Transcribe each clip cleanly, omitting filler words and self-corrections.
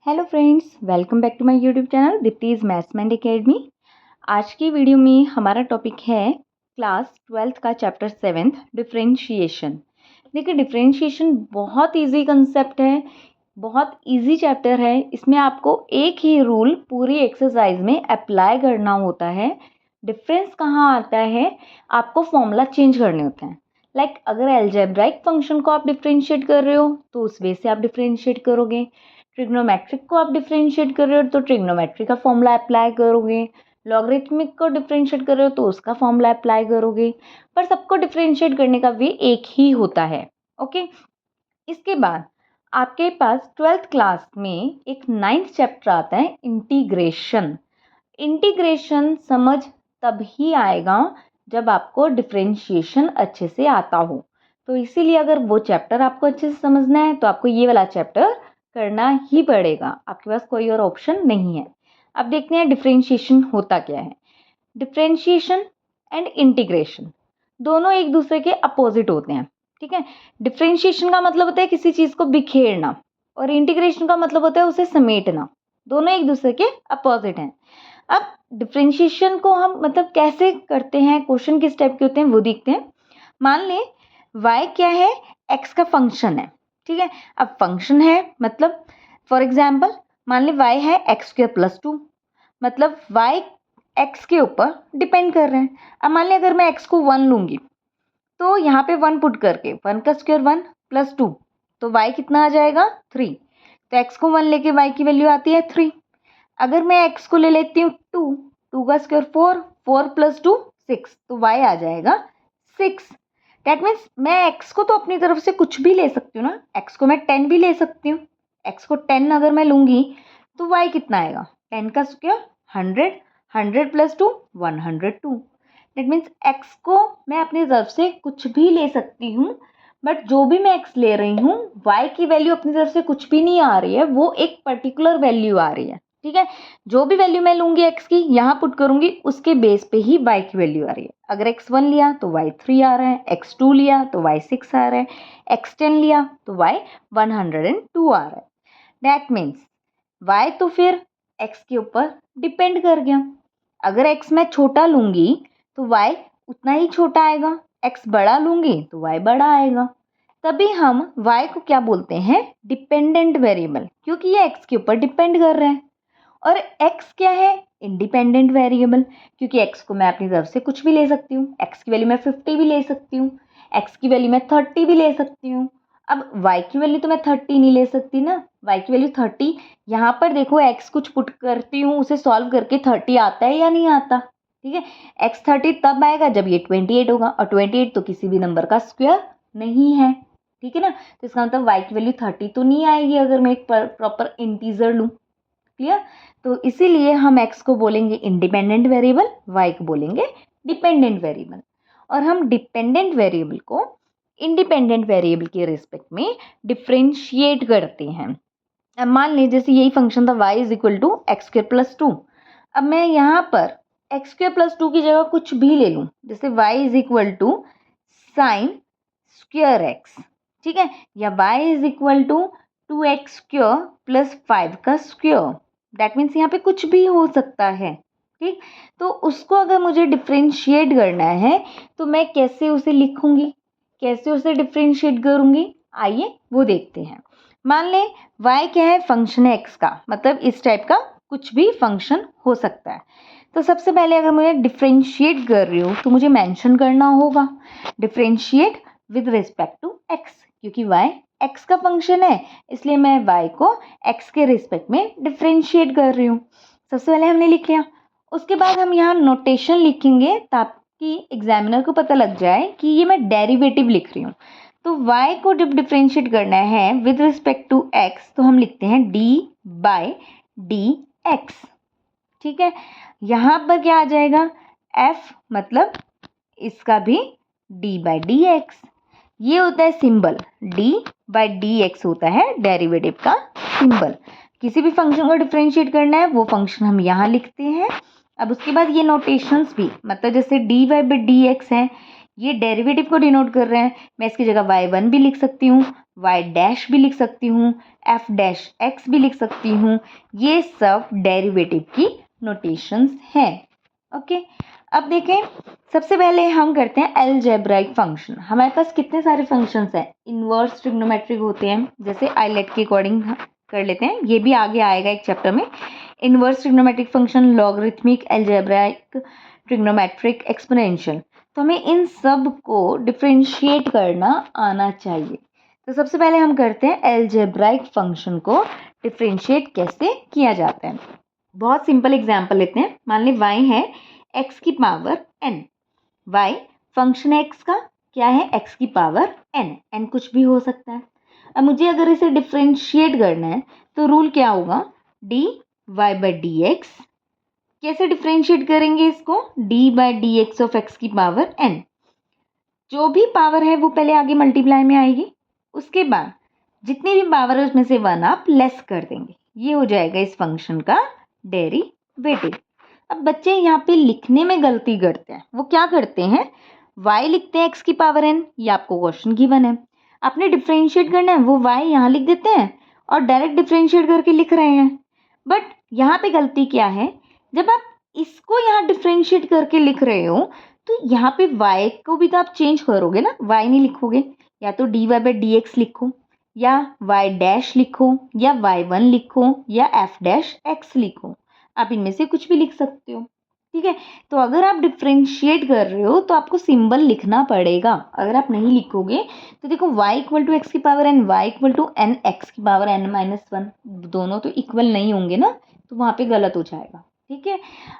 Hello friends, welcome back to my YouTube channel Deepti's maths mind academy. आज की video में हमारा टॉपिक है क्लास 12th का चैप्टर 7th डिफरेंशिएशन। देखिए, डिफरेंशिएशन बहुत इजी कंसेप्ट है, बहुत इजी चैप्टर है। इसमें आपको एक ही रूल पूरी एक्सरसाइज में अप्लाई करना होता है। डिफरेंस कहाँ आता है, आपको फॉर्मूला चेंज करने होते हैं। लाइक अगर एल्जेब्राइक फंक्शन को आप डिफरेंशिएट कर रहे हो तो उस वे से आप डिफरेंशिएट करोगे। ट्रिग्नोमेट्रिक को आप डिफरेंशिएट कर रहे हो तो ट्रिग्नोमेट्री का फॉर्मूला अप्लाई करोगे। लॉगरिथमिक को डिफरेंशिएट कर रहे हो तो उसका फॉर्मूला अप्लाई करोगे। पर सबको डिफरेंशिएट करने का वे एक ही होता है। ओके, इसके बाद आपके पास 12th क्लास में एक 9th चैप्टर आता है इंटीग्रेशन। इंटीग्रेशन समझ तभी आएगा जब आपको डिफरेंशिएशन अच्छे से आता हो। तो इसीलिए अगर वो चैप्टर आपको अच्छे से समझना है तो आपको ये वाला चैप्टर करना ही पड़ेगा, आपके पास कोई और ऑप्शन नहीं है। अब देखते हैं डिफरेंशिएशन होता क्या है। डिफरेंशिएशन एंड इंटीग्रेशन दोनों एक दूसरे के अपोजिट होते हैं। ठीक है, डिफरेंशिएशन का मतलब होता है किसी चीज़ को बिखेरना और इंटीग्रेशन का मतलब होता है उसे समेटना। दोनों एक दूसरे के अपोजिट हैं। अब डिफरेंशिएशन को हम मतलब कैसे करते हैं, क्वेश्चन किस टाइप के होते हैं वो देखते हैं। मान लें y क्या है, x का फंक्शन है। ठीक है, अब फंक्शन है मतलब फॉर एग्जाम्पल मान लें y है x² + 2, मतलब y x के ऊपर डिपेंड कर रहे हैं। अब मान लें अगर मैं x को 1 लूँगी तो यहाँ पे 1 पुट करके 1 का स्क्वायर 1 + 2 तो y कितना आ जाएगा 3। तो x को 1 लेके y की वैल्यू आती है 3। अगर मैं x को ले लेती हूँ 2 का स्क्वायर 4 + 2 6 तो y आ जाएगा 6। दैट मीन्स मैं x को तो अपनी तरफ से कुछ भी ले सकती हूँ ना, x को मैं 10 भी ले सकती हूँ। x को 10 अगर मैं लूँगी तो y कितना आएगा 10 का स्क्वायर 100, 100 + 2 102। दैट मीन्स x को मैं अपनी तरफ से कुछ भी ले सकती हूँ, बट जो भी मैं x ले रही हूँ y की वैल्यू अपनी तरफ से कुछ भी नहीं आ रही है, वो एक पर्टिकुलर वैल्यू आ रही है। ठीक है, जो भी वैल्यू मैं लूँगी x की यहाँ पुट करूँगी उसके बेस पे ही y की वैल्यू आ रही है। अगर x1 लिया तो y 3 आ रहा है, x2 लिया तो y 6 आ रहा है, x10 लिया तो y 102 आ रहा है। दैट मीन्स y तो फिर x के ऊपर डिपेंड कर गया। अगर x मैं छोटा लूँगी तो y उतना ही छोटा आएगा, x बड़ा लूँगी तो y बड़ा आएगा। तभी हम y को क्या बोलते हैं, डिपेंडेंट वेरिएबल, क्योंकि ये x के ऊपर डिपेंड कर रहे हैं। और x क्या है, इंडिपेंडेंट वेरिएबल, क्योंकि x को मैं अपनी तरफ से कुछ भी ले सकती हूँ। x की वैल्यू मैं 50 भी ले सकती हूँ, x की वैल्यू मैं 30 भी ले सकती हूँ। अब y की वैल्यू तो मैं 30 नहीं ले सकती ना, y की वैल्यू 30। यहाँ पर देखो x कुछ पुट करती हूँ, उसे सॉल्व करके 30 आता है या नहीं आता। ठीक है, x 30 तब आएगा जब ये 28 होगा, और 28 तो किसी भी नंबर का स्क्वायर नहीं है। ठीक है ना, तो इसका मतलब y की वैल्यू 30 तो नहीं आएगी अगर मैं एक प्रॉपर इंटीजर लूँ। क्लियर, तो इसीलिए हम x को बोलेंगे इंडिपेंडेंट वेरिएबल, y को बोलेंगे डिपेंडेंट वेरिएबल। और हम डिपेंडेंट वेरिएबल को इंडिपेंडेंट वेरिएबल के रिस्पेक्ट में डिफरेंशिएट करते हैं। अब मान लीजिए जैसे यही फंक्शन था y = x² + 2। अब मैं यहाँ पर x² + 2 की जगह कुछ भी ले लूँ, जैसे y = sin² x, ठीक है, या y = 2x² + 5 का स्क्वायर। दैट मीन्स यहाँ पे कुछ भी हो सकता है। ठीक, तो उसको अगर मुझे डिफरेंशिएट करना है तो मैं कैसे उसे लिखूंगी, कैसे उसे डिफरेंशिएट करूंगी, आइए वो देखते हैं। मान लें y क्या है, फंक्शन है x का, मतलब इस टाइप का कुछ भी फंक्शन हो सकता है। तो सबसे पहले अगर मुझे डिफरेंशिएट कर रही हूँ तो मुझे मेंशन करना होगा differentiate with respect to x, क्योंकि y x का फंक्शन है, इसलिए मैं y को x के रिस्पेक्ट में डिफरेंशिएट कर रही हूँ। सबसे पहले हमने लिख लिया, उसके बाद हम यहाँ नोटेशन लिखेंगे ताकि एग्जामिनर को पता लग जाए कि ये मैं डेरिवेटिव लिख रही हूँ। तो y को जब डिफरेंशिएट करना है विद रिस्पेक्ट टू x तो हम लिखते हैं d/dx। ठीक है, यहाँ पर क्या आ जाएगा, f मतलब इसका भी d/dx। ये होता है सिंबल, d/dx होता है डेरिवेटिव का सिंबल। किसी भी फंक्शन को डिफरेंशिएट करना है वो फंक्शन हम यहाँ लिखते हैं। अब उसके बाद ये नोटेशंस भी, मतलब जैसे dy/dx है, ये डेरिवेटिव को डिनोट कर रहे हैं। मैं इसकी जगह y1 भी लिख सकती हूँ, y डैश भी लिख सकती हूँ, f डैश x भी लिख सकती हूँ। ये सब डेरिवेटिव की नोटेशंस हैं। ओके, अब देखें, सबसे पहले हम करते हैं अलजेब्राइक फंक्शन। हमारे पास कितने सारे फंक्शंस हैं, इन्वर्स ट्रिग्नोमेट्रिक होते हैं, जैसे आइलेट के अकॉर्डिंग कर लेते हैं, ये भी आगे आएगा एक चैप्टर में। Inverse trigonometric function, logarithmic, algebraic, trigonometric, exponential. तो हमें इन सब को डिफरेंशिएट करना आना चाहिए। तो सबसे पहले हम करते हैं अलजेब्राइक फंक्शन को डिफरेंशिएट कैसे किया जाता है। बहुत सिंपल एग्जांपल लेते हैं। मान लें y है x की पावर n, y फंक्शन है x का, क्या है, x की पावर n कुछ भी हो सकता है। अब मुझे अगर इसे डिफरेंशिएट करना है तो रूल क्या होगा, dy बाई डी एक्स। कैसे डिफरेंशिएट करेंगे इसको, d by d x of x की पावर n। जो भी पावर है वो पहले आगे मल्टीप्लाई में आएगी, उसके बाद जितनी भी पावर है उसमें से 1 आप लेस कर देंगे। ये हो जाएगा इस फंक्शन का डेरिवेटिव। अब बच्चे यहाँ पे लिखने में गलती करते हैं। वो क्या करते हैं, y लिखते हैं x की पावर n, ये आपको क्वेश्चन गिवन है, आपने डिफरेंशिएट करना है, वो y यहाँ लिख देते हैं और डायरेक्ट डिफरेंशिएट करके लिख रहे हैं। बट यहाँ पे गलती क्या है, जब आप इसको यहाँ डिफरेंशिएट करके लिख रहे हो तो यहाँ पे y को भी तो आप चेंज करोगे ना, y नहीं लिखोगे। या तो dy बाई डी एक्स लिखो, या y डैश लिखो, या y1 लिखो, या f डैश x लिखो। आप इनमें से कुछ भी लिख सकते हो, ठीक है। तो अगर आप डिफरेंशिएट कर रहे हो तो आपको सिंबल लिखना पड़ेगा। अगर आप नहीं लिखोगे तो देखो y इक्वल टू एक्स की power n, y equal to n x की पावर n माइनस 1, दोनों तो इक्वल नहीं होंगे ना, तो वहाँ पे गलत हो जाएगा, ठीक है।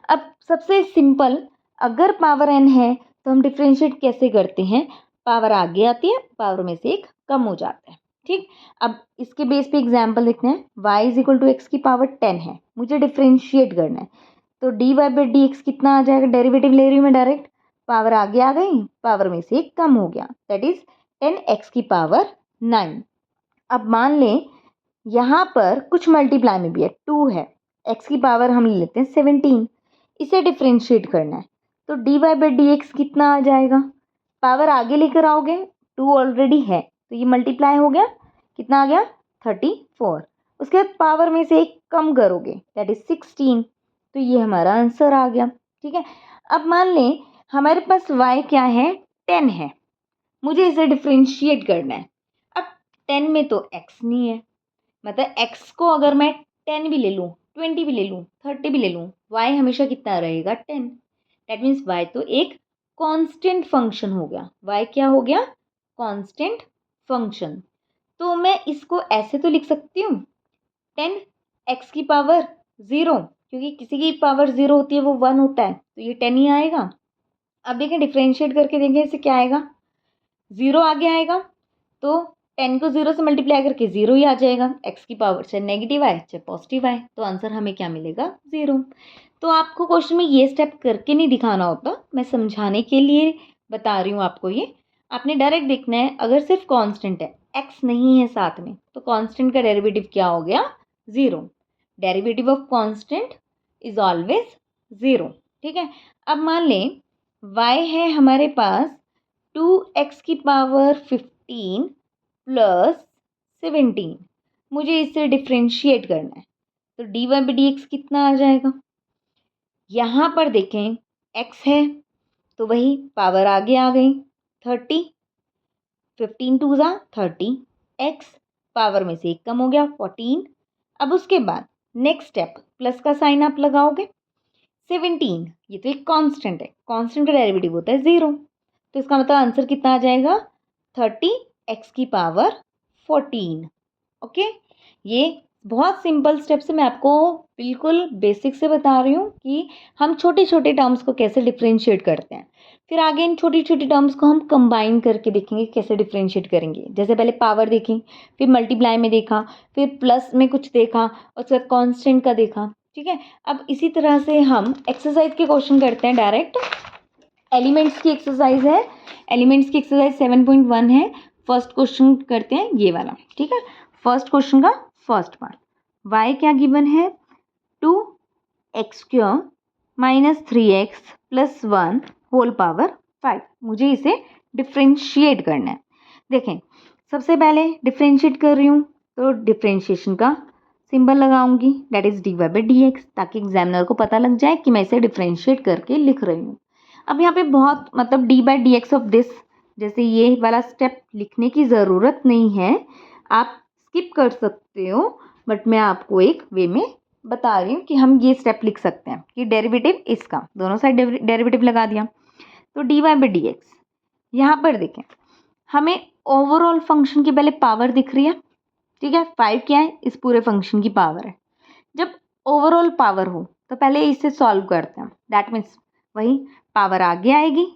अब सबसे सिंपल, अगर पावर n है तो हम डिफरेंशिएट कैसे करते हैं, पावर आगे आती है, पावर में से एक कम हो जाता है, ठीक। अब इसके बेस पे एग्जांपल लिखते हैं। y is equal to x की पावर 10 है, मुझे डिफरेंशिएट करना है, तो dy बाई डी एक्स कितना आ जाएगा, डेरिवेटिव ले रही हूँ मैं डायरेक्ट, पावर आगे आ गई, पावर में से एक कम हो गया, दैट इज 10x की पावर 9। अब मान लें यहाँ पर कुछ मल्टीप्लाई में भी है, 2 है, x की पावर हम ले लेते हैं 17, इसे डिफरेंशिएट करना है, तो dy बाई डी एक्स कितना आ जाएगा, पावर आगे लेकर आओगे, 2 ऑलरेडी है तो ये मल्टीप्लाई हो गया, कितना आ गया 34। उसके बाद पावर में से एक कम करोगे, दैट इज 16, तो ये हमारा आंसर आ गया, ठीक है। अब मान लें हमारे पास y क्या है, 10 है, मुझे इसे डिफरेंशिएट करना है। अब 10 में तो x नहीं है, मतलब x को अगर मैं 10 भी ले लूँ, 20 भी ले लूँ, 30 भी ले लूँ, y हमेशा कितना रहेगा, 10। दैट मीन्स y तो एक कांस्टेंट फंक्शन हो गया। y क्या हो गया, कांस्टेंट फंक्शन। तो मैं इसको ऐसे तो लिख सकती हूँ 10x की पावर 0, क्योंकि किसी की पावर 0 होती है वो 1 होता है, तो ये 10 ही आएगा। अब देखें डिफरेंशिएट करके देखें इसे, क्या आएगा, 0 आगे आएगा, तो 10 को 0 से मल्टीप्लाई करके 0 ही आ जाएगा। x की पावर चाहे नेगेटिव आए चाहे पॉजिटिव आए, तो आंसर हमें क्या मिलेगा, 0। तो आपको क्वेश्चन में ये स्टेप करके नहीं दिखाना होता, मैं समझाने के लिए बता रही हूँ आपको। ये आपने डायरेक्ट देखना है, अगर सिर्फ कांस्टेंट है, x नहीं है साथ में, तो कांस्टेंट का डेरिवेटिव क्या हो गया, 0। Derivative of constant is always 0, ठीक है। अब मान लें y है हमारे पास 2x की पावर 15 प्लस 17, मुझे इसे डिफरेंशिएट करना है, तो dy बाई डी एक्स कितना आ जाएगा। यहाँ पर देखें x है तो वही पावर आगे आ गई 30, 15 टू ज़ा 30, x पावर में से एक कम हो गया 14। अब उसके बाद नेक्स्ट स्टेप, प्लस का साइन आप लगाओगे, 17 ये तो एक कांस्टेंट है, कांस्टेंट का डेरिवेटिव होता है 0, तो इसका मतलब आंसर कितना आ जाएगा, 30x की पावर 14। ओके, ये बहुत सिंपल स्टेप्स है, मैं आपको बिल्कुल बेसिक से बता रही हूँ कि हम छोटे छोटे टर्म्स को कैसे डिफरेंशिएट करते हैं। फिर आगे इन छोटी छोटी टर्म्स को हम कंबाइन करके देखेंगे कैसे डिफरेंशिएट करेंगे। जैसे पहले पावर देखी, फिर मल्टीप्लाई में देखा, फिर प्लस में कुछ देखा, और उसके बाद कॉन्स्टेंट का देखा, ठीक है। अब इसी तरह से हम एक्सरसाइज के क्वेश्चन करते हैं डायरेक्ट। एलिमेंट्स की एक्सरसाइज है, एलिमेंट्स की एक्सरसाइज 7.1 है। फर्स्ट क्वेश्चन करते हैं ये वाला, ठीक है। फर्स्ट क्वेश्चन का फर्स्ट पार्ट, y क्या गिवन है, 2x² minus 3x plus 1 whole power 5। मुझे इसे डिफ्रेंशिएट करना है। देखें, सबसे पहले डिफ्रेंशिएट कर रही हूँ तो डिफ्रेंशिएशन का सिंबल लगाऊंगी, that is dy by d x, ताकि एग्जामिनर को पता लग जाए कि मैं इसे डिफ्रेंशिएट करके लिख रही हूँ। अब यहाँ पे बहुत मतलब D by d x of this, जैसे ये वाला स्टेप लिखने की ज़रूरत नहीं है, आप स्किप कर सकते हो, बट मैं आपको एक वे में बता रही हूँ कि हम ये स्टेप लिख सकते हैं कि डेरिवेटिव इसका, दोनों साइड डेरिवेटिव लगा दिया तो d y by d x. यहाँ पर देखें, हमें ओवरऑल फंक्शन की पहले पावर दिख रही है, ठीक है, 5 क्या है, इस पूरे फंक्शन की पावर है। जब ओवरऑल पावर हो तो पहले इसे सॉल्व करते हैं, दैट मीन्स वही पावर आगे आएगी,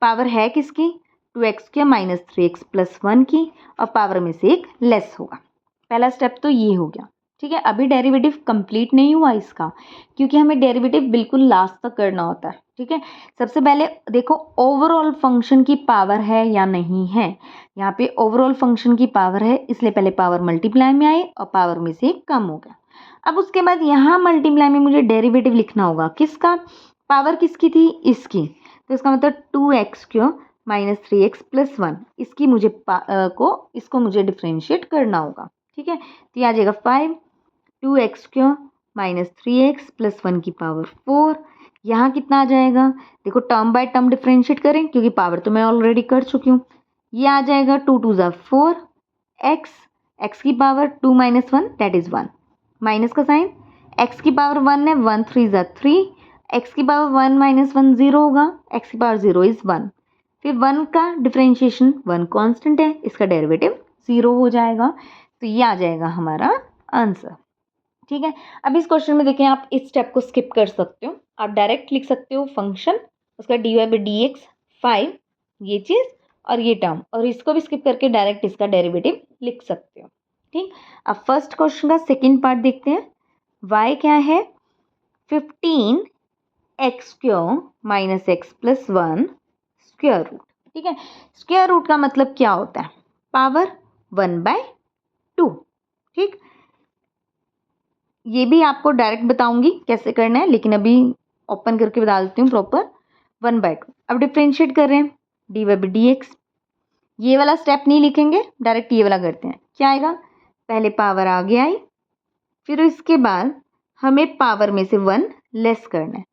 पावर है किसकी, 2x² माइनस 3x प्लस 1 की, और पावर में से एक लेस होगा। पहला स्टेप तो ये हो गया, ठीक है। अभी डेरिवेटिव कंप्लीट नहीं हुआ इसका, क्योंकि हमें डेरिवेटिव बिल्कुल लास्ट तक करना होता है, ठीक है। सबसे पहले देखो ओवरऑल फंक्शन की पावर है या नहीं है। यहाँ पे ओवरऑल फंक्शन की पावर है, इसलिए पहले पावर मल्टीप्लाई में आई और पावर में से एक कम हो गया। अब उसके बाद यहाँ मल्टीप्लाई में मुझे डेरिवेटिव लिखना होगा, किसका, पावर किसकी थी, इसकी, तो इसका मतलब 2x³ माइनस 3x प्लस 1, इसकी मुझे इसको मुझे डिफ्रेंशिएट करना होगा, ठीक है। तो ये आ जाएगा 5, 2x³ माइनस 3x प्लस 1 की पावर 4। यहाँ कितना आ जाएगा, देखो टर्म बाय टर्म डिफ्रेंशिएट करें, क्योंकि पावर तो मैं ऑलरेडी कर चुकी हूँ। ये आ जाएगा 2 2 ज़ा 4, x की power 2 minus 1 that is 1, minus का साइन, x की पावर 1 है, 1 3 ज़ा 3, x की पावर 1 माइनस 1 0 होगा, x की पावर 0 इज़ 1। फिर 1 का डिफ्रेंशिएशन, 1 कांस्टेंट है, इसका डेरिवेटिव 0 हो जाएगा। तो ये आ जाएगा हमारा आंसर, ठीक है। अब इस क्वेश्चन में देखें, आप इस स्टेप को स्किप कर सकते हो, आप डायरेक्ट लिख सकते हो फंक्शन, उसका dy बाई डी एक्स 5, ये चीज़ और ये टर्म, और इसको भी स्किप करके डायरेक्ट इसका डेरिवेटिव लिख सकते हो, ठीक। अब फर्स्ट क्वेश्चन का सेकेंड पार्ट देखते हैं। y क्या है, 15x³ minus x plus 1 square root, ठीक है। स्क्वायर रूट का मतलब क्या होता है, पावर 1/2, ठीक। ये भी आपको डायरेक्ट बताऊंगी कैसे करना है, लेकिन अभी ओपन करके बता देती हूँ प्रॉपर, 1/2। अब डिफ्रेंशिएट कर रहे हैं, d y by d x, ये वाला स्टेप नहीं लिखेंगे, डायरेक्ट ये वाला करते हैं। क्या आएगा, पहले पावर आगे आई, फिर इसके बाद हमें पावर में से 1 लेस करना है,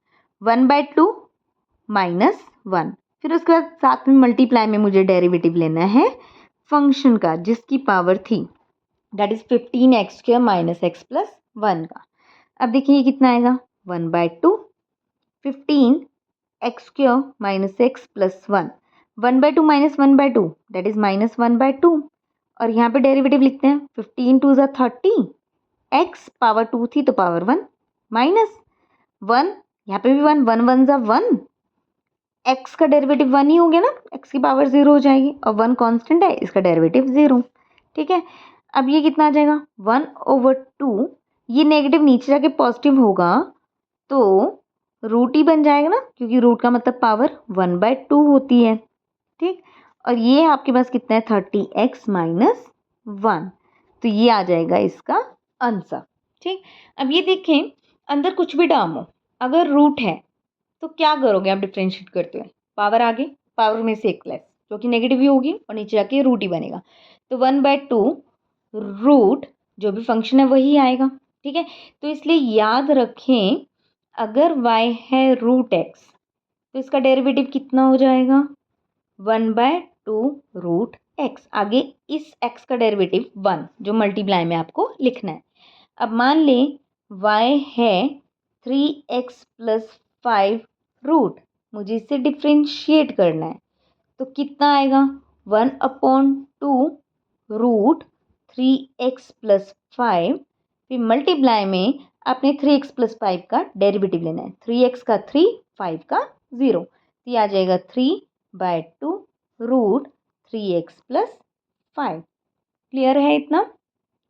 1/2 माइनस 1, फिर उसके बाद साथ में मल्टीप्लाई में मुझे डेरिवेटिव लेना है फंक्शन का जिसकी पावर थी, that is 15x² minus x plus 1 का। अब देखिए ये कितना आएगा, 1/2, 15x² minus x plus 1, 1/2 minus 1/2 that is minus 1/2, और यहाँ पे डेरिवेटिव लिखते हैं, 15 2 ज़ा 30, x पावर 2 थी तो पावर 1 माइनस 1, यहाँ पे भी 1, 1 1 ज़ा 1, x का डेरिवेटिव 1 ही हो गया ना, x की पावर 0 हो जाएगी, और 1 कांस्टेंट है, इसका डेरिवेटिव 0, ठीक है। अब ये कितना आ जाएगा, 1/2, ये नेगेटिव नीचे जाके पॉजिटिव होगा तो रूट ही बन जाएगा ना, क्योंकि रूट का मतलब पावर 1/2 होती है, ठीक। और ये आपके पास कितना है, 30x माइनस 1, तो ये आ जाएगा इसका आंसर, ठीक। अब ये देखें, अंदर कुछ भी टर्म हो, अगर रूट है तो क्या करोगे आप डिफ्रेंशिएट करते हुए, पावर आगे, पावर में से एक लेस, जो कि नेगेटिव ही होगी, और नीचे जाके रूट ही बनेगा, तो 1/2 रूट जो भी फंक्शन है वही आएगा, ठीक है। तो इसलिए याद रखें, अगर y है √x तो इसका डेरिवेटिव कितना हो जाएगा, 1/2 √x, आगे इस x का डेरिवेटिव 1 जो मल्टीप्लाई में आपको लिखना है। अब मान लें y है 3x प्लस 5 रूट, मुझे इसे डिफ्रेंशिएट करना है, तो कितना आएगा, 1/2 रूट 3x प्लस 5, फिर मल्टीप्लाई में आपने 3x प्लस 5 का डेरिवेटिव लेना है, 3x का 3, 5 का 0, तो ये आ जाएगा 3/2 रूट 3x प्लस 5। क्लियर है इतना,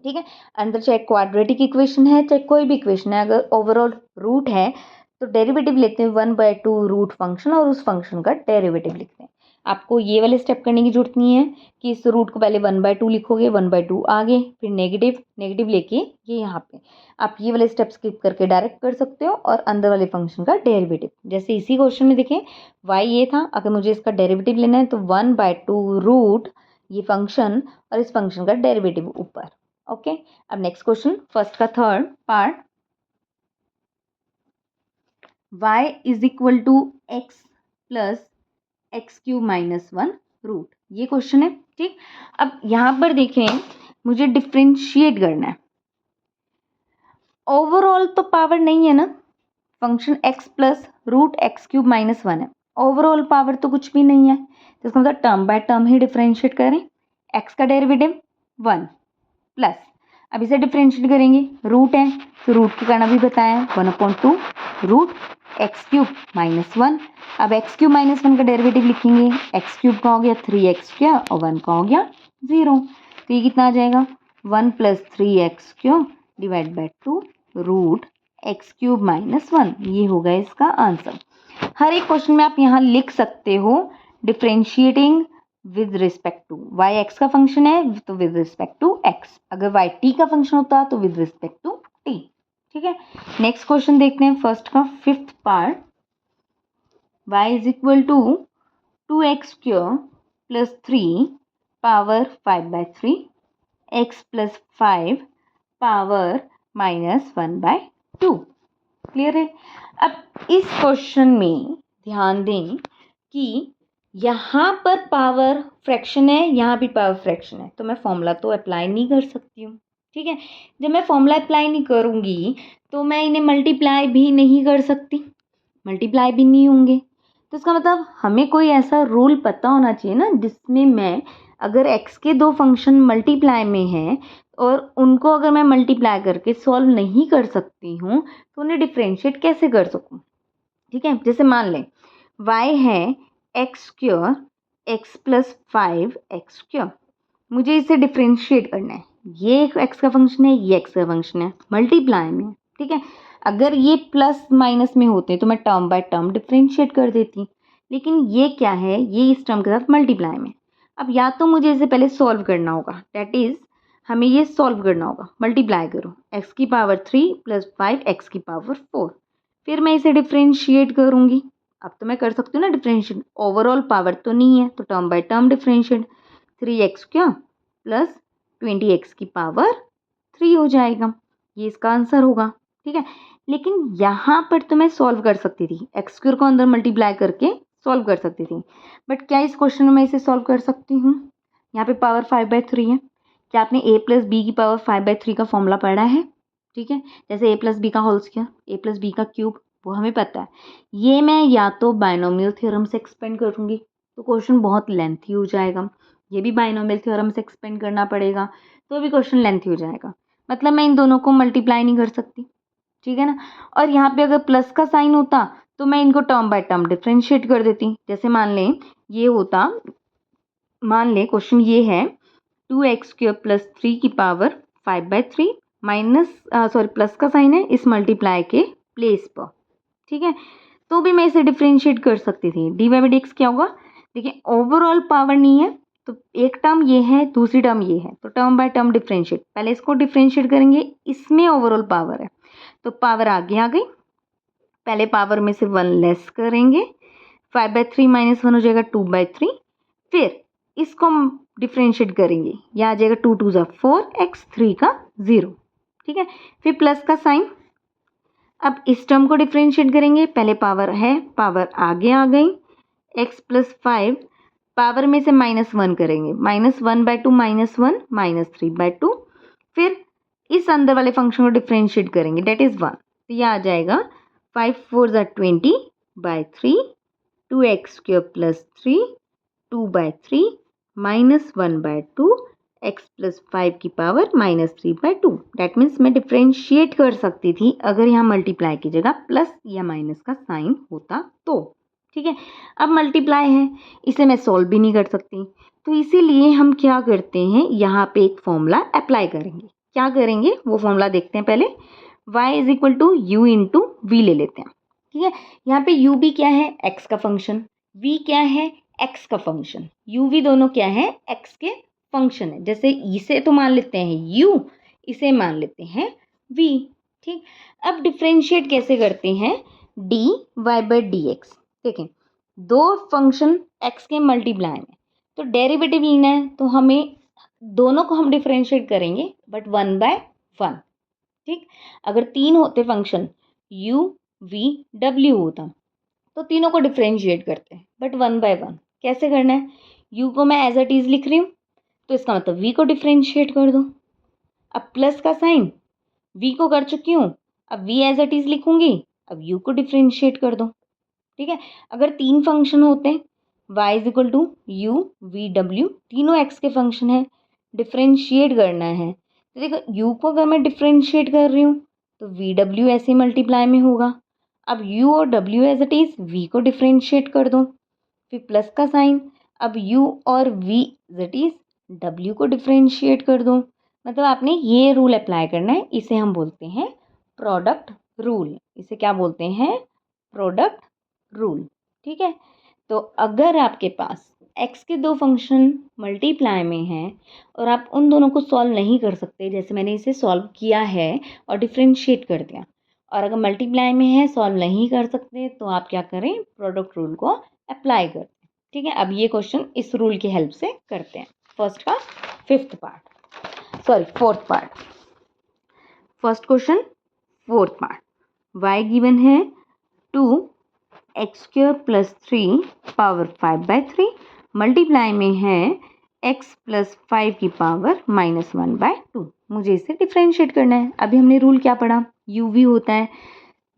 ठीक है। अंदर चाहे क्वाड्रेटिक इक्वेशन है चाहे कोई भी इक्वेशन है, अगर ओवरऑल रूट है तो डेरिवेटिव लेते हैं 1/2 रूट फंक्शन और उस फंक्शन का डेरिवेटिव लिखते हैं। आपको ये वाले स्टेप करने की जरूरत नहीं है कि इस रूट को पहले 1/2 लिखोगे, 1/2 आगे, फिर नेगेटिव लेके ये यहाँ पे आप ये वाले स्टेप स्किप करके डायरेक्ट कर सकते हो और अंदर वाले फंक्शन का डेरिवेटिव। जैसे इसी क्वेश्चन में देखें y ये था, अगर मुझे इसका डेरिवेटिव लेना है तो 1/2 रूट ये फंक्शन और इस फंक्शन का डेरिवेटिव ऊपर। ओके, अब नेक्स्ट क्वेश्चन, फर्स्ट का third part, y is equal to x plus x cube minus 1 root, ये क्वेश्चन है। ठीक, अब यहाँ पर देखें मुझे डिफ्रेंशिएट करना है। ओवरऑल तो पावर नहीं है ना, function x plus root x cube minus 1 है, ओवरऑल पावर तो कुछ भी नहीं है, तो इसका मतलब term by term he differentiate करें। x का डेरिवेटिव 1 प्लस, अब इसे डिफ्रेंशिएट करेंगे, रूट है तो रूट को करना भी बताया 1/2 रूट एक्स क्यूब माइनस 1। अब एक्स क्यूब माइनस 1 का डेरिवेटिव लिखेंगे, एक्स क्यूब का हो गया 3x² और 1 का हो गया 0, तो ये कितना आ जाएगा 1 plus 3x³ divide by 2 root x cube minus 1, ये होगा इसका आंसर। हर एक क्वेश्चन में आप यहाँ लिख सकते हो differentiating with respect to, y x का फंक्शन है तो विद रिस्पेक्ट टू एक्स, अगर वाई टी का फंक्शन होता तो विद रिस्पेक्ट टू टी। ठीक है, नेक्स्ट क्वेश्चन देखते हैं, फर्स्ट का fifth part, y is equal to 2x² plus 3 power 5/3 x plus 5 power minus 1/2। Clear है। अब इस क्वेश्चन में ध्यान दें कि यहाँ पर पावर फ्रैक्शन है, यहाँ भी पावर फ्रैक्शन है, तो मैं फॉर्मूला तो अप्लाई नहीं कर सकती हूँ। ठीक है, जब मैं फॉर्मूला अप्लाई नहीं करूँगी तो मैं इन्हें मल्टीप्लाई भी नहीं कर सकती, मल्टीप्लाई भी नहीं होंगे, तो इसका मतलब हमें कोई ऐसा रूल पता होना चाहिए ना जिसमें मैं अगर x के दो फंक्शन मल्टीप्लाई में हैं और उनको अगर मैं मल्टीप्लाई करके सॉल्व नहीं कर सकती हूँ तो उन्हें डिफ्रेंशिएट कैसे कर सकूँ। ठीक है, जैसे मान लें y है x², x प्लस 5x², मुझे इसे डिफ्रेंशिएट करना है, ये एक x का फंक्शन है, ये x का फंक्शन है, मल्टीप्लाई में। ठीक है, अगर ये प्लस माइनस में होते तो मैं टर्म बाय टर्म डिफ्रेंशिएट कर देती, लेकिन ये क्या है, ये इस टर्म के साथ मल्टीप्लाई में। अब या तो मुझे इसे पहले सॉल्व करना होगा, दैट इज़ हमें ये सॉल्व करना होगा, मल्टीप्लाई करो x की पावर 3 प्लस 5 x की पावर 4, फिर मैं इसे डिफ्रेंशिएट करूँगी। अब तो मैं कर सकती हूँ ना डिफ्रेंशिएट, ओवरऑल पावर तो नहीं है तो term by term differentiate, 3x क्या प्लस 20x की पावर 3 हो जाएगा, ये इसका आंसर होगा। ठीक है, लेकिन यहाँ पर तो मैं सॉल्व कर सकती थी, x² को अंदर मल्टीप्लाई करके सॉल्व कर सकती थी, बट क्या इस क्वेश्चन में मैं इसे सॉल्व कर सकती हूँ। यहाँ पे पावर 5/3 है, क्या आपने a प्लस बी की पावर 5/3 का फॉर्मूला पढ़ा है। ठीक है, जैसे a प्लस बी का whole square, a plus b का क्यूब, वो हमें पता है। ये मैं या तो बाइनोमियल थ्योरम से एक्सपेंड करूँगी तो क्वेश्चन बहुत लेंथी हो जाएगा, ये भी बाइनोमियल थ्योरम से एक्सपेंड करना पड़ेगा तो भी क्वेश्चन लेंथी हो जाएगा, मतलब मैं इन दोनों को मल्टीप्लाई नहीं कर सकती। ठीक है ना, और यहाँ पे अगर प्लस का साइन होता तो मैं इनको टर्म बाय टर्म डिफ्रेंशिएट कर देती। जैसे मान लें ये होता, मान लें क्वेश्चन ये है 2x² प्लस 3 की पावर 5/3 माइनस प्लस का साइन है इस मल्टीप्लाई के प्लेस पर। ठीक है, तो भी मैं इसे डिफ्रेंशिएट कर सकती थी, dy/dx क्या होगा, देखिए ओवरऑल पावर नहीं है तो एक टर्म ये है, दूसरी टर्म ये है, तो टर्म बाय टर्म डिफ्रेंशिएट, पहले इसको डिफ्रेंशिएट करेंगे, इसमें ओवरऑल पावर है तो पावर आगे आ गई, पहले पावर में से 1 लेस करेंगे, 5/3 माइनस 1 हो जाएगा 2/3, फिर इसको हम डिफ्रेंशिएट करेंगे, यह आ जाएगा 2 2 4 x 3 का 0। ठीक है, फिर प्लस का साइन, अब इस टर्म को डिफ्रेंशिएट करेंगे, पहले पावर है, पावर आगे आ गई, x प्लस 5 पावर में से -1 करेंगे, -1/2 -1 -3/2, फिर इस अंदर वाले फंक्शन को डिफ्रेंशिएट करेंगे, दैट इज़ 1, तो यह आ जाएगा 5 4 20/3 2x² प्लस 3 2/3 -1/2 x प्लस 5 की पावर -3/2, डैट मीन्स मैं डिफ्रेंशिएट कर सकती थी अगर यहाँ मल्टीप्लाई की जगह प्लस या माइनस का साइन होता तो। ठीक है, अब मल्टीप्लाई है, इसे मैं सॉल्व भी नहीं कर सकती, तो इसीलिए हम क्या करते हैं, यहाँ पे एक फॉर्मूला अप्लाई करेंगे। क्या करेंगे वो फॉर्मूला देखते हैं पहले, y is equal to u into v ले लेते हैं। ठीक है, यहाँ पे u भी क्या है, x का फंक्शन, v क्या है, एक्स का फंक्शन, यू वी दोनों क्या है, एक्स के फंक्शन है। जैसे इसे तो मान लेते हैं यू, इसे मान लेते हैं वी। ठीक, अब डिफ्रेंशिएट कैसे करते हैं, d y by d x. देखें, दो फंक्शन एक्स के मल्टीप्लाई में, तो डेरिवेटिव लेना है, तो हमें दोनों को हम डिफ्रेंशिएट करेंगे बट 1/1। ठीक, अगर 3 होते फंक्शन u v w होता, तो तीनों को डिफ्रेंशिएट करते हैं बट 1/1। कैसे करना है, u को मैं एज इट इज लिख रही हूँ, तो इसका मतलब v को डिफ्रेंशिएट कर दो। अब प्लस का साइन, v को कर चुकी हूँ, अब v एज इट इज लिखूंगी, अब u को डिफ्रेंशिएट कर दो। ठीक है, अगर 3 फंक्शन होते, y is equal to u v w, तीनों x के फंक्शन है, डिफ्रेंशिएट करना है, तो देखो u को अगर मैं डिफ्रेंशिएट कर रही हूँ तो वी डब्ल्यू ऐसे मल्टीप्लाई में होगा। अब u और w as it is, v को डिफ्रेंशिएट कर दो, फिर प्लस का साइन, अब u और v as it is, w को डिफ्रेंशिएट कर दो। मतलब आपने ये रूल अप्लाई करना है, इसे हम बोलते हैं प्रोडक्ट रूल। इसे क्या बोलते हैं, प्रोडक्ट रूल। ठीक है, तो अगर आपके पास x के दो फंक्शन मल्टीप्लाई में हैं और आप उन दोनों को सॉल्व नहीं कर सकते, जैसे मैंने इसे सॉल्व किया है और डिफ्रेंशिएट कर दिया, और अगर मल्टीप्लाई में है सॉल्व नहीं कर सकते, तो आप क्या करें, प्रोडक्ट रूल को अप्लाई करें। ठीक है, अब ये क्वेश्चन इस रूल की हेल्प से करते हैं। फर्स्ट का fourth part. First question fourth part, y given है 2x² + 3 पावर 5/3, मल्टीप्लाई में है x + 5 की पावर -1/2। मुझे इसे डिफ्रेंशिएट करना है। अभी हमने रूल क्या पढ़ा, u v होता है,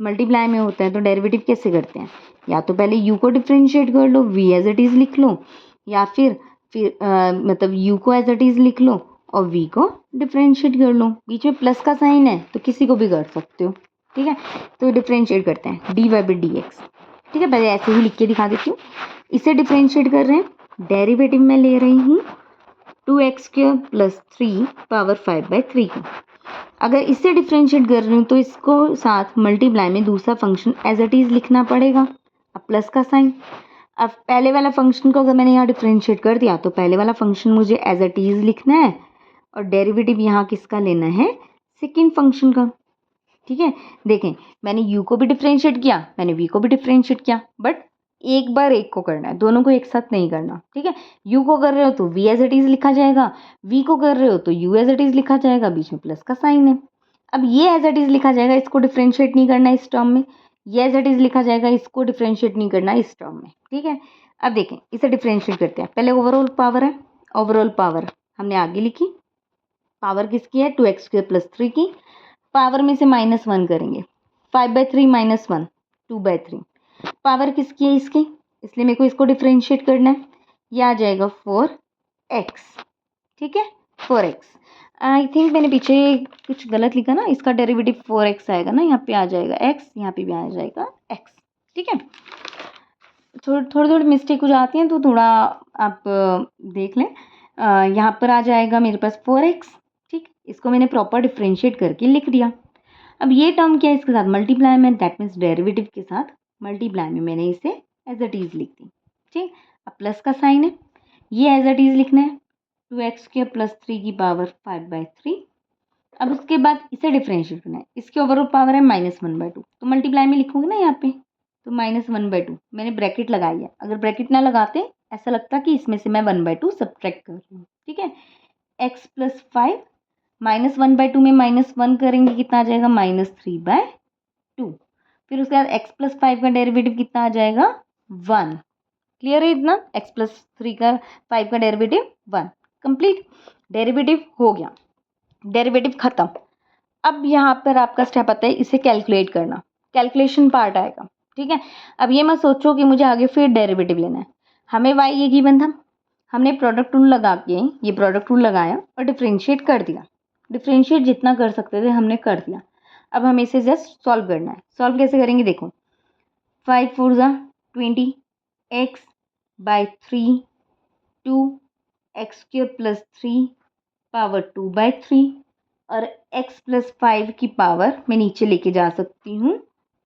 मल्टीप्लाई में होता है, तो डेरिवेटिव कैसे करते हैं, या तो पहले u को डिफ्रेंशिएट कर लो, v एज इट इज लिख लो, या फिर मतलब u को एज इट इज लिख लो और v को डिफ्रेंशिएट कर लो। बीच में प्लस का साइन है तो किसी को भी कर सकते हो। ठीक है, तो डिफ्रेंशिएट करते हैं dy बाई डी एक्स। ठीक है, पहले ऐसे ही लिख के दिखा देती हूँ। इसे डिफ्रेंशिएट कर रहे हैं, डेरिवेटिव में ले रही हूँ 2x² + 3 पावर 5/3 को। अगर इसे डिफ्रेंशिएट कर रही हूँ तो इसको साथ मल्टीप्लाई में दूसरा फंक्शन एज इट इज लिखना पड़ेगा। अब प्लस का साइन, अब पहले वाला फंक्शन को अगर मैंने यहाँ डिफ्रेंशिएट कर दिया तो पहले वाला फंक्शन मुझे एज इट इज लिखना है, और डेरिवेटिव यहाँ किसका लेना है, सेकेंड फंक्शन का। ठीक है, देखें, मैंने u को भी डिफ्रेंशिएट किया, मैंने v को भी डिफ्रेंशिएट किया, बट एक बार एक को करना है, दोनों को एक साथ नहीं करना। ठीक है, u को कर रहे हो तो v एज इट इज लिखा जाएगा, v को कर रहे हो तो u एज इट इज लिखा जाएगा, बीच में प्लस का साइन है। अब ये एज इट इज लिखा जाएगा, इसको डिफ्रेंशिएट नहीं करना इस टर्म में, ये एज इट इज लिखा जाएगा, इसको डिफ्रेंशिएट नहीं करना इस टर्म में। ठीक है, अब देखें, इसे डिफ्रेंशिएट करते हैं। पहले ओवरऑल पावर है, ओवरऑल पावर हमने आगे लिखी, पावर किसकी है, 2x² + 3 की, पावर में से -1 करेंगे, 5/3 - 1 2/3, पावर किसकी है, इसकी, इसलिए मेरे को इसको डिफ्रेंशिएट करना है, ये आ जाएगा 4x। ठीक है, 4x। आई थिंक मैंने पीछे कुछ गलत लिखा ना, इसका डेरिवेटिव 4x आएगा ना, यहाँ पे आ जाएगा x, यहाँ पे भी आ जाएगा x। ठीक है, थोड़ी मिस्टेक हो जाती है तो थोड़ा आप देख लें। यहाँ पर आ जाएगा मेरे पास 4x। ठीक, इसको मैंने प्रॉपर डिफ्रेंशिएट करके लिख दिया। अब ये टर्म क्या है, इसके साथ मल्टीप्लाई में, दैट मीन्स डेरिवेटिव के साथ मल्टीप्लाई में मैंने इसे एज इट इज लिख दी। ठीक, अब प्लस का साइन है, ये एज इट इज लिखना है 2x² + 3 की पावर 5/3। अब उसके बाद इसे डिफ्रेंशिएट करना है, इसकी ओवरऑल पावर है -1/2, तो मल्टीप्लाई में लिखूंगी ना यहाँ पे, तो -1/2 मैंने ब्रैकेट लगाई है। अगर ब्रैकेट ना लगाते ऐसा लगता कि इसमें से मैं 1/2 सब्ट्रैक्ट कर रही हूँ। ठीक है, x + 5 -1/2 में -1 करेंगे, कितना आ जाएगा, -3/2। फिर उसके बाद x + 5 का डेरिवेटिव कितना आ जाएगा, 1। क्लियर है इतना, x + 3 का 5 का डेरिवेटिव 1। कंप्लीट, डेरिवेटिव हो गया, डेरिवेटिव खत्म। अब यहाँ पर आपका स्टेप आता है इसे कैलकुलेट करना, कैलकुलेशन पार्ट आएगा। ठीक है, अब ये मत सोचो कि मुझे आगे फिर डेरिवेटिव लेना है। हमें y ये गिवन था, हमने प्रोडक्ट रूल लगा के ये प्रोडक्ट रूल लगाया और डिफ्रेंशिएट कर दिया। डिफ्रेंशिएट जितना कर सकते थे हमने कर दिया। अब हमें इसे जस्ट सॉल्व करना है। सॉल्व कैसे करेंगे, देखो, 5 × 4 = 20, x/3 2x² + 3 पावर 2/3, और x + 5 की पावर मैं नीचे लेके जा सकती हूँ,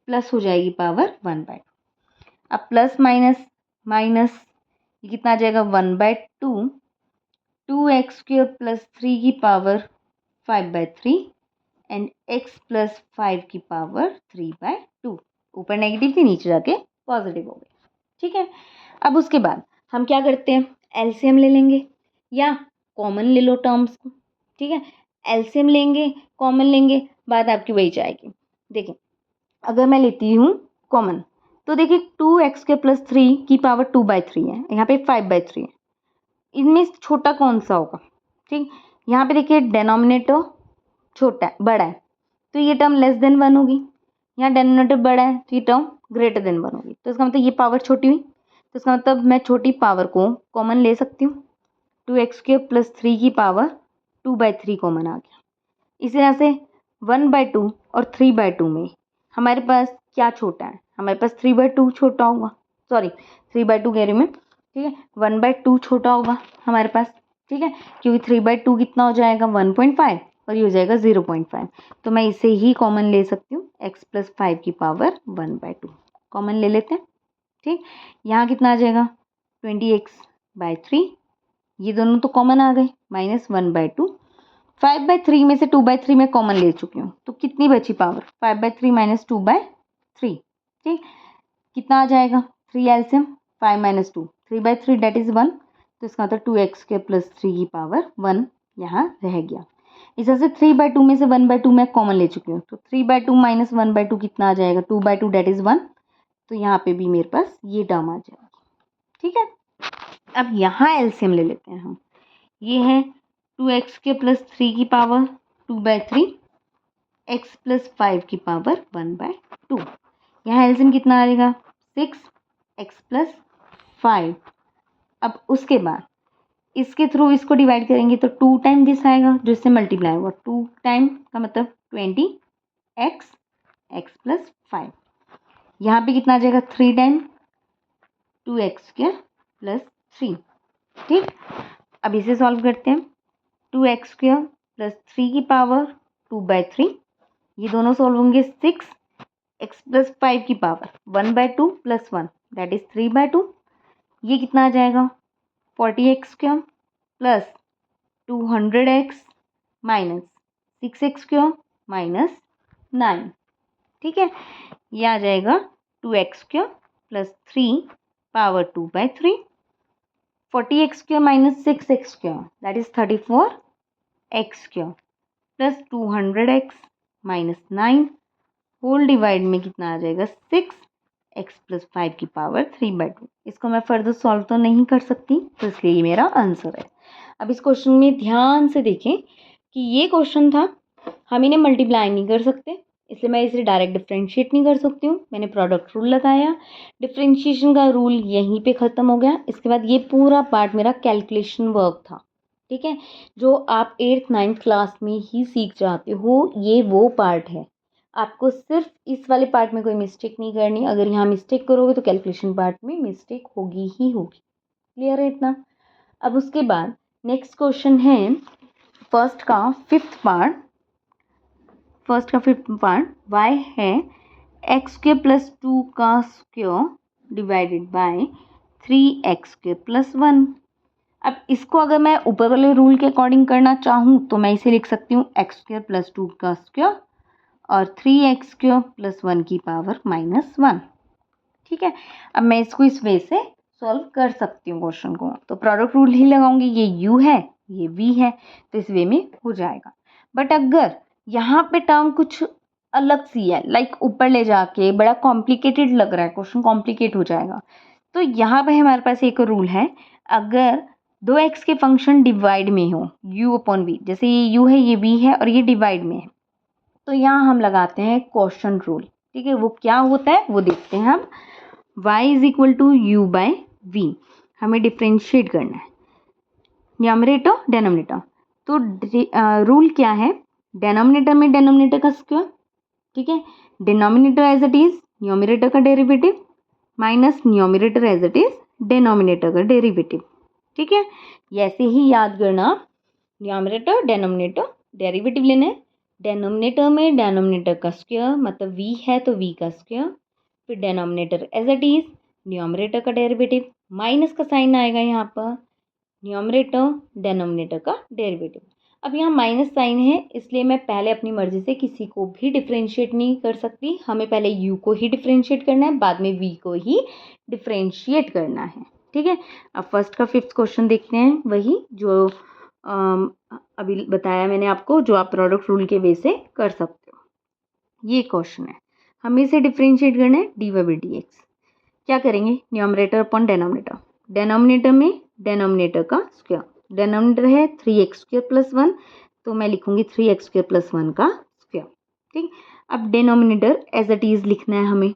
प्लस हो जाएगी पावर 1/2। अब प्लस माइनस माइनस, ये कितना आ जाएगा 1/2 2x² प्लस 3 की पावर 5/3 एंड x प्लस 5 की पावर 3/2। ऊपर नेगेटिव थी, नीचे जाके पॉजिटिव हो गई। ठीक है, अब उसके बाद हम क्या करते हैं, एलसीएम ले लेंगे या कॉमन ले लो टर्म्स को। ठीक है, एलसीएम लेंगे, कॉमन लेंगे, बात आपकी वही जाएगी। देखिए अगर मैं लेती हूँ कॉमन तो देखिए 2x² प्लस 3 की पावर 2/3 है, यहाँ पे 5/3 है। इनमें छोटा कौन सा होगा? ठीक, यहाँ पे देखिए डेनोमिनेटर छोटा है, बड़ा है, तो ये टर्म लेस देन 1 होगी। यहाँ डेनोमिनेटर बड़ा है तो ये टर्म ग्रेटर देन 1 होगी। तो इसका मतलब ये पावर छोटी हुई, तो इसका मतलब मैं छोटी पावर को कॉमन ले सकती हूँ। 2x² प्लस 3 की पावर 2/3 कॉमन आ गया। इसी तरह से 1/2 और 3/2 में हमारे पास क्या छोटा है? हमारे पास 3/2 छोटा होगा, सॉरी 3/2 कह रही हूँ मैं। ठीक है, 1/2 छोटा होगा हमारे पास। ठीक है, क्योंकि 3/2 कितना हो जाएगा 1.5 और ये हो जाएगा 0.5। तो मैं इसे ही कॉमन ले सकती हूँ, x प्लस 5 की पावर 1/2 कॉमन ले लेते हैं। ठीक, यहाँ कितना आ जाएगा 20x/3, ये दोनों तो कॉमन आ गए, माइनस 1/2। 5/3 में से 2/3 में कॉमन ले चुकी हूँ, तो कितनी बची पावर? 5/3 माइनस 2/3। ठीक, कितना आ जाएगा 3 एलसीएम 5 माइनस 2 3/3 डेट इज 1। तो इसका मतलब 2x² प्लस 3 की पावर 1 यहाँ रह गया। इस तरह से 3/2 में से 1/2 मैं कॉमन ले चुकी हूँ, तो 3/2 माइनस 1/2 कितना आ जाएगा 2/2 डेट इज 1। तो यहाँ पे भी मेरे पास ये टर्म आ जाएगा। ठीक है, अब यहाँ एलसीएम ले लेते हैं हम। ये है 2x² प्लस 3 की पावर 2/3 x प्लस 5 की पावर 1/2। यहाँ एलसीएम कितना आएगा 6 x प्लस 5। अब उसके बाद इसके थ्रू इसको डिवाइड करेंगे तो 2 टाइम दिस आएगा, जो इससे मल्टीप्लाई होगा। 2 टाइम का मतलब 20x x प्लस 5। यहाँ पे कितना आ जाएगा 3 टाइम 2x² प्लस 3। ठीक, अब इसे सॉल्व करते हैं। 2x² प्लस 3 की पावर 2/3, ये दोनों सॉल्व होंगे 6 x प्लस 5 की पावर 1/2 प्लस 1 दैट इज 3/2। ये कितना आ जाएगा 40x² plus 200x minus 6x² minus 9। ठीक है, ये आ जाएगा 2x² plus 3 power 2/3 40x² minus 6x² that is 34x² plus 200x minus 9 whole divide में कितना आ जाएगा 6x प्लस 5 की पावर 3/2। इसको मैं फर्दर सॉल्व तो नहीं कर सकती, तो इसलिए ये मेरा आंसर है। अब इस क्वेश्चन में ध्यान से देखें कि ये क्वेश्चन था, हम इन्हें मल्टीप्लाई नहीं कर सकते, इसलिए मैं इसे डायरेक्ट डिफ्रेंशिएट नहीं कर सकती हूँ। मैंने प्रोडक्ट रूल लगाया, डिफ्रेंशिएशन का रूल यहीं पे ख़त्म हो गया। इसके बाद ये पूरा पार्ट मेरा कैलकुलेशन वर्क था। ठीक है, जो आप 8th 9th क्लास में ही सीख जाते हो, ये वो पार्ट है। आपको सिर्फ इस वाले पार्ट में कोई मिस्टेक नहीं करनी। अगर यहाँ मिस्टेक करोगे तो कैलकुलेशन पार्ट में मिस्टेक होगी ही होगी। क्लियर है इतना? अब उसके बाद नेक्स्ट क्वेश्चन है फर्स्ट का फिफ्थ पार्ट y है x² प्लस 2 का square divided by 3x² plus 1। अब इसको अगर मैं ऊपर वाले रूल के अकॉर्डिंग करना चाहूँ तो मैं इसे लिख सकती हूँ x² प्लस 2 का स्क्वायर और 3x² प्लस 1 की पावर माइनस 1। ठीक है, अब मैं इसको इस वे से सॉल्व कर सकती हूँ क्वेश्चन को। तो प्रोडक्ट रूल ही लगाऊंगी, ये u है ये v है, तो इस वे में हो जाएगा। बट अगर यहाँ पे टर्म कुछ अलग सी है, लाइक ऊपर ले जाके बड़ा कॉम्प्लिकेटेड लग रहा है, क्वेश्चन कॉम्प्लिकेट हो जाएगा, तो यहाँ पे हमारे पास एक रूल है, अगर 2x के फंक्शन डिवाइड में हो u/v, जैसे ये u है ये v है और ये डिवाइड में है, तो यहाँ हम लगाते हैं क्वोशंट रूल। ठीक है, वो क्या होता है वो देखते हैं हम। y is equal to u/v, हमें डिफ्रेंशिएट करना है न्यूमरेटर डेनोमिनेटर। तो रूल क्या है, डेनोमिनेटर में डेनोमिनेटर का स्क्वायर, ठीक है, denominator as it is numerator का derivative minus numerator as it is denominator का डेरिवेटिव। ठीक है, ऐसे ही याद करना, न्यूमरेटर डेनोमिनेटर डेरिवेटिव लेना है। डेनोमिनेटर में डेनोमिनेटर का स्क्वायर मतलब v है तो v का स्क्वायर, फिर denominator as it is numerator का डेरिवेटिव माइनस का साइन आएगा यहाँ पर, न्यूमरेटर डेनोमिनेटर का डेरिवेटिव। अब यहाँ माइनस साइन है, इसलिए मैं पहले अपनी मर्जी से किसी को भी डिफ्रेंशिएट नहीं कर सकती। हमें पहले u को ही डिफ्रेंशिएट करना है, बाद में v को ही डिफ्रेंशिएट करना है। ठीक है, अब फर्स्ट का फिफ्थ क्वेश्चन देखते हैं, वही जो अभी बताया मैंने आपको, जो आप प्रोडक्ट रूल के वे से कर सकते हो। ये क्वेश्चन है, हमें इसे डिफ्रेंशिएट करना है dy बाई डी एक्स। क्या करेंगे, न्यूमरेटर अपॉन डेनोमिनेटर, डेनोमिनेटर में डेनोमिनेटर का स्क्वायर, डेनोमिनेटर है 3x² प्लस 1, तो मैं लिखूंगी 3x² प्लस 1 का स्क्वायर। ठीक, अब डेनोमिनेटर एज इट इज लिखना है हमें।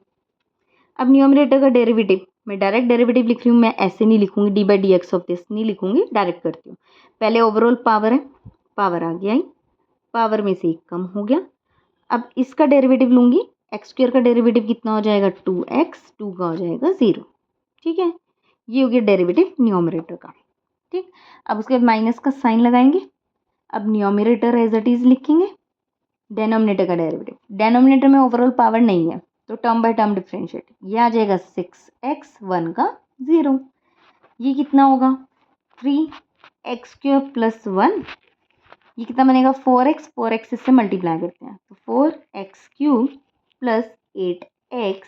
अब न्यूमरेटर का डेरिवेटिव, मैं डायरेक्ट डेरिवेटिव लिख रही हूँ, मैं ऐसे नहीं लिखूंगी D by d x of this, नहीं लिखूंगी, डायरेक्ट करती हूँ। पहले ओवरऑल पावर है, पावर आ गया ही, पावर में से एक कम हो गया। अब इसका डेरिवेटिव लूंगी, x² का डेरिवेटिव कितना हो जाएगा 2x, 2 का हो जाएगा 0। ठीक है, ये हो गया डेरिवेटिव न्यूमरेटर का। ठीक, अब उसके बाद माइनस का साइन लगाएंगे। अब न्यूमरेटर एज इट इज लिखेंगे, डेनोमिनेटर का डेरिवेटिव, डेनोमिनेटर में ओवरऑल पावर नहीं है तो टर्म बाय टर्म डिफरेंशिएट, ये आ जाएगा 6x, 1 का 0। ये कितना होगा 3x² प्लस 1, ये कितना बनेगा 4x, 4x इससे मल्टीप्लाई करते हैं तो 4x³ प्लस 8x,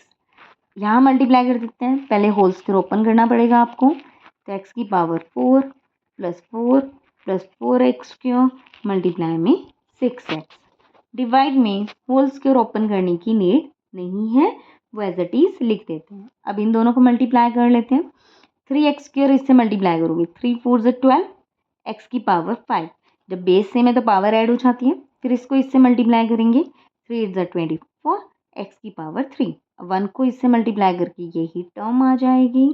यहाँ मल्टीप्लाई कर देते हैं, पहले होल स्क्वायर ओपन करना पड़ेगा आपको, तो x की power 4 plus 4 plus 4x³ multiply में 6x, डिवाइड में होल स्क्वायर ओपन करने की नीड नहीं है, वो एज इट इज लिख देते हैं। अब इन दोनों को मल्टीप्लाई कर लेते हैं, 3x² इससे मल्टीप्लाई करूँगी, 3 4 ज़ा 12, x की पावर 5, जब बेस सेम है तो पावर ऐड हो जाती है, फिर इसको इससे मल्टीप्लाई करेंगे, 3 8 ज़ा 24, x की पावर 3, 1 को इससे मल्टीप्लाई करके यही टर्म आ जाएगी।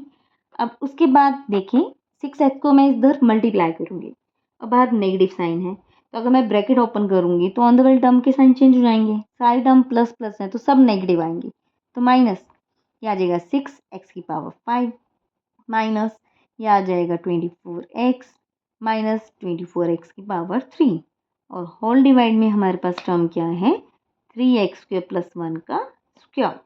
अब उसके बाद देखें 6x को मैं इधर मल्टीप्लाई करूँगी और बाहर नेगेटिव साइन है, तो अगर मैं ब्रैकेट ओपन करूँगी तो ऑन द वाले टर्म के साइन चेंज हो जाएंगे, सारे टर्म प्लस प्लस हैं तो सब नेगेटिव आएंगे, तो माइनस ये आ जाएगा 6x की पावर 5 माइनस ये आ जाएगा 24x माइनस 24x की पावर 3, और होल डिवाइड में हमारे पास टर्म क्या है 3x² प्लस 1 का स्क्वायर।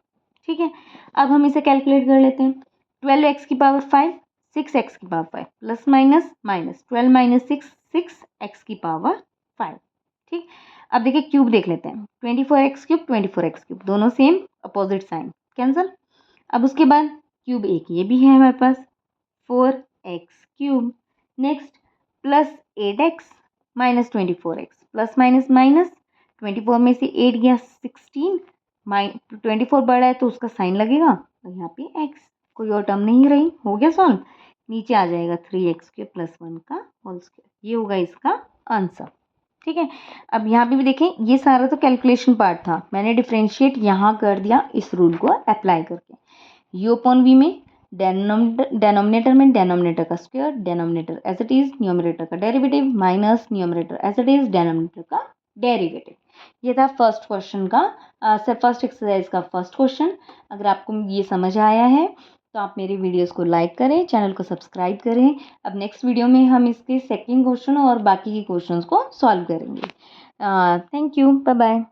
ठीक है, अब हम इसे कैलकुलेट कर लेते हैं, 12x की पावर 5, 6x की power 5 plus minus minus 12 minus 6, 6x की पावर 5। ठीक, अब देखिए क्यूब देख लेते हैं, 24x³ 24x³ दोनों सेम, अपोजिट साइन, कैंसल। अब उसके बाद क्यूब एक ये भी है हमारे पास 4x³ next plus 8x minus 24x, plus minus minus, 24 में से 8 गया 16, 24 बड़ा है तो उसका साइन लगेगा, और यहाँ पे x, कोई और टर्म नहीं रही, हो गया सॉल्व। नीचे आ जाएगा 3x² प्लस 1 का होल स्क्वायर, ये होगा इसका आंसर। ठीक है, अब यहाँ पे भी देखें, ये सारा तो कैलकुलेशन पार्ट था, मैंने डिफ्रेंशिएट यहाँ कर दिया इस रूल को अप्लाई करके, u अपॉन v में डेनोमिनेटर में डेनोमिनेटर का square, denominator as it is, numerator का derivative minus numerator as it is, denominator का डेरिवेटिव। ये था फर्स्ट क्वेश्चन का फर्स्ट एक्सरसाइज का फर्स्ट क्वेश्चन। अगर आपको ये समझ आया है तो आप मेरी वीडियोस को लाइक करें, चैनल को सब्सक्राइब करें। अब नेक्स्ट वीडियो में हम इसके सेकंड क्वेश्चन और बाकी के क्वेश्चंस को सॉल्व करेंगे। Thank you, bye bye.